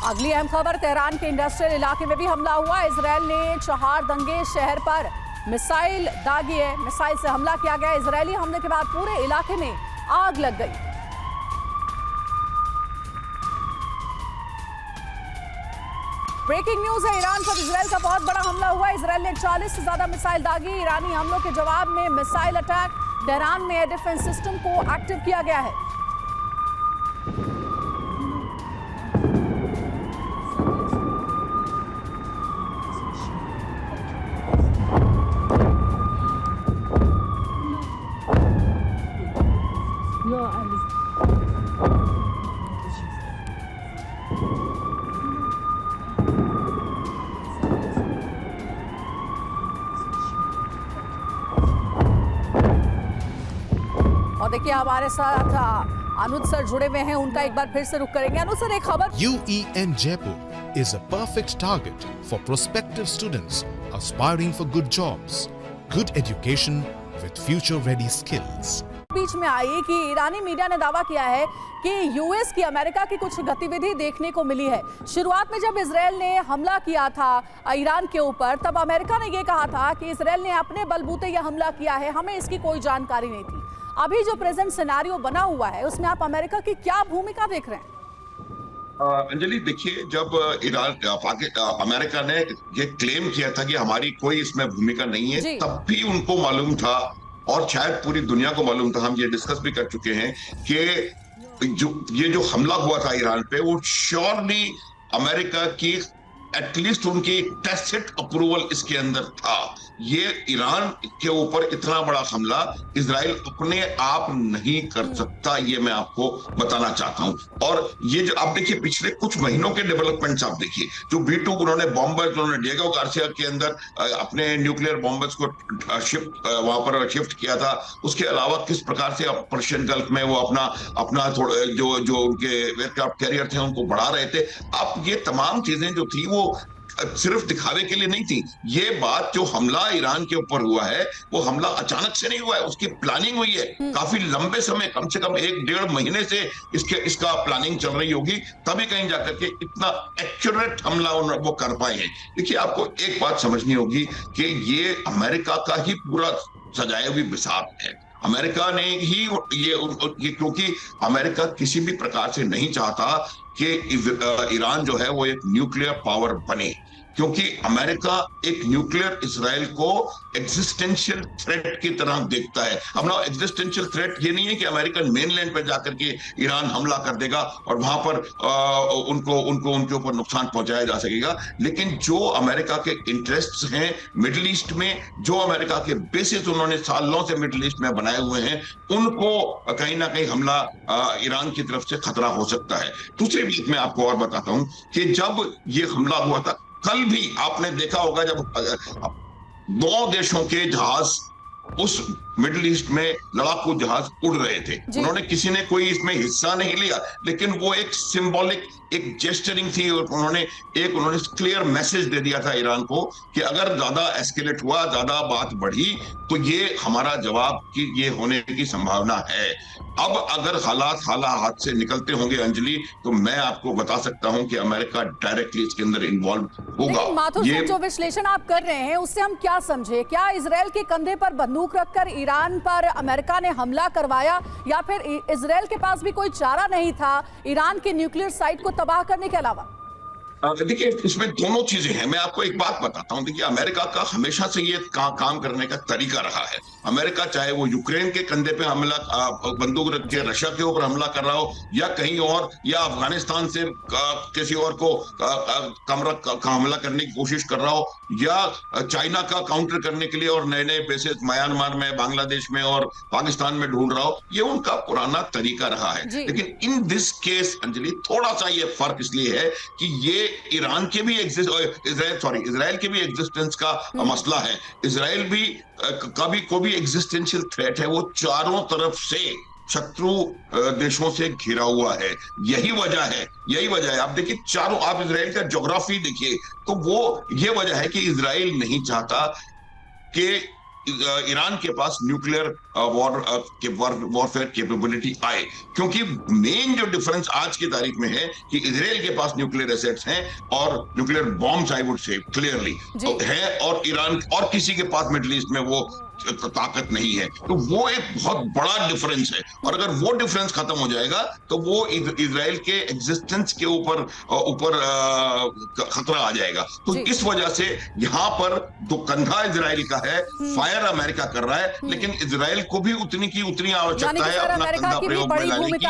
अगली अहम खबर, तेहरान के इंडस्ट्रियल इलाके में भी हमला हुआ। इजरायल ने चहार दंगे शहर पर मिसाइल दागी है। मिसाइल से हमला किया गया। इजरायली हमले के बाद पूरे इलाके में आग लग गई। ब्रेकिंग न्यूज है, ईरान पर इजरायल का बहुत बड़ा हमला हुआ। इजरायल ने 40 से ज्यादा मिसाइल दागी। ईरानी हमलों के जवाब में मिसाइल अटैक। तेहरान में एयर डिफेंस सिस्टम को एक्टिव किया गया है। और देखिए हमारे साथ अनुज सर जुड़े हुए हैं, उनका एक बार फिर से रुख करेंगे। अनुज सर, एक खबर, UEN Jaipur is a perfect target for prospective students aspiring for good jobs, good education with future-ready skills. बीच में आई कि ईरानी मीडिया ने दावा किया है कि यूएस की अमेरिका की कुछ गतिविधि देखने को मिली है। शुरुआत में जब इजरायल ने हमला किया था ईरान के ऊपर, तब अमेरिका ने यह कहा था कि इजरायल ने अपने बलबूते यह हमला किया है, हमें इसकी कोई जानकारी नहीं थी। अभी जो प्रेजेंट सिनेरियो बना हुआ है, उसमें आप अमेरिका की क्या भूमिका देख रहे हैं? अंजलि, देखिए, जब अमेरिका ने ये क्लेम किया था कि हमारी कोई इसमें भूमिका नहीं है, तब भी उनको मालूम था और शायद पूरी दुनिया को मालूम था, हम ये डिस्कस भी कर चुके हैं कि ये जो हमला हुआ था ईरान पे, वो श्योरली अमेरिका की एटलीस्ट उनकी टैसिट अप्रूवल इसके अंदर था। ये ईरान के ऊपर इतना बड़ा हमला इजराइल अपने आप नहीं कर सकता, ये मैं आपको बताना चाहता हूं। और ये जो आप देखिए, पिछले कुछ महीनों के डेवलपमेंट्स आप देखिए, जो B2 उन्होंने बॉम्बर्स, उन्होंने डिएगो गार्सिया के अंदर अपने न्यूक्लियर बॉम्बर्स को वहां पर शिफ्ट किया था। उसके अलावा किस प्रकार से पर्शियन गल्फ में वो अपना थोड़ा जो उनके एयरक्राफ्ट कैरियर थे उनको बढ़ा रहे थे। अब ये तमाम चीजें जो थी वो सिर्फ दिखावे के लिए नहीं थी। ये बात जो हमला ईरान के ऊपर हुआ है, वो हमला अचानक से नहीं हुआ है, उसकी प्लानिंग हुई है काफी लंबे समय, कम से कम 1-1.5 महीने से इसका प्लानिंग चल रही होगी, तभी कहीं जाकर के इतना एक्यूरेट हमला वो कर पाए हैं। देखिए, आपको एक बात समझनी होगी कि ये अमेरिका का ही पूरा सजाया हुई बिसात है। अमेरिका ने ही ये क्योंकि अमेरिका किसी भी प्रकार से नहीं चाहता कि ईरान जो है वो एक न्यूक्लियर पावर बने, क्योंकि अमेरिका एक न्यूक्लियर इजराइल को एग्जिस्टेंशियल थ्रेट की तरह देखता है। अब ना, एग्जिस्टेंशियल थ्रेट ये नहीं है कि अमेरिकन मेनलैंड पर जाकर के ईरान हमला कर देगा और वहां पर उनके ऊपर नुकसान पहुंचाया जा सकेगा, लेकिन जो अमेरिका के इंटरेस्ट्स हैं मिडिल ईस्ट में, जो अमेरिका के बेसिस उन्होंने सालों से मिडिल ईस्ट में बनाए हुए हैं, उनको कहीं ना कहीं हमला ईरान की तरफ से खतरा हो सकता है। दूसरी बात मैं आपको और बताता हूं कि जब ये हमला हुआ था, कल भी आपने देखा होगा, जब 2 देशों के जहाज उस मिडिल ईस्ट में लड़ाकू जहाज उड़ रहे थे, उन्होंने किसी ने कोई इसमें हिस्सा नहीं लिया, लेकिन वो एक सिंबॉलिक एक जेस्चरिंग थी और उन्होंने क्लियर मैसेज दे दिया था ईरान को कि अगर ज्यादा एस्केलेट हुआ, ज्यादा बात बढ़ी, तो ये हमारा जवाब कि ये होने की संभावना है। अब अगर हालात से निकलते होंगे अंजलि, तो मैं आपको बता सकता हूं कि अमेरिका डायरेक्टली इसके अंदर इन्वॉल्व होगा। माथुर साहब, जो विश्लेषण आप कर रहे हैं उससे हम क्या समझे? क्या इजरायल के कंधे पर बंदूक रखकर ईरान पर अमेरिका ने हमला करवाया, या फिर इजरायल के पास भी कोई चारा नहीं था ईरान के न्यूक्लियर साइट को तबाह करने के अलावा? देखिए, इसमें दोनों चीजें हैं। मैं आपको एक बात बताता हूं, देखिए, अमेरिका का हमेशा से ये काम करने का तरीका रहा है। अमेरिका चाहे वो यूक्रेन के कंधे पे हमला, बंदूक रख के रशिया के ऊपर हमला कर रहा हो, या कहीं और, या अफगानिस्तान से किसी और को हमला करने की कोशिश कर रहा हो, या चाइना का काउंटर करने के लिए और नए नए बेसेस म्यांमार में, बांग्लादेश में और पाकिस्तान में ढूंढ रहा हो, ये उनका पुराना तरीका रहा है। लेकिन इन दिस केस अंजलि, थोड़ा सा ये फर्क इसलिए है कि ये इजराइल के भी एग्जिस्टेंस का मसला है। इजराइल भी को भी एग्जिस्टेंशियल थ्रेट है, वो चारों तरफ से शत्रु देशों से घिरा हुआ है। यही वजह है। आप देखिए, चारों, आप इजराइल का ज्योग्राफी देखिए, तो वो ये वजह है कि इजराइल नहीं चाहता कि ईरान के पास न्यूक्लियर वॉरफेयर कैपेबिलिटी आए, क्योंकि मेन जो डिफरेंस आज की तारीख में है कि इजराइल के पास न्यूक्लियर एसेट्स हैं और nuclear bombs, I would say clearly है, और ईरान और किसी के पास मिडिल ईस्ट में वो ताकत नहीं है। तो वो एक बहुत बड़ा डिफरेंस है, और अगर वो डिफरेंस खत्म हो जाएगा तो वो इजराइल के एग्जिस्टेंस के ऊपर खतरा आ जाएगा। तो इस वजह से यहाँ पर तो कंधा इजराइल का है, फायर अमेरिका कर रहा है, लेकिन इजराइल को भी उतनी की उतनी आवश्यकता है अपना कंधा प्रयोग में लाने की।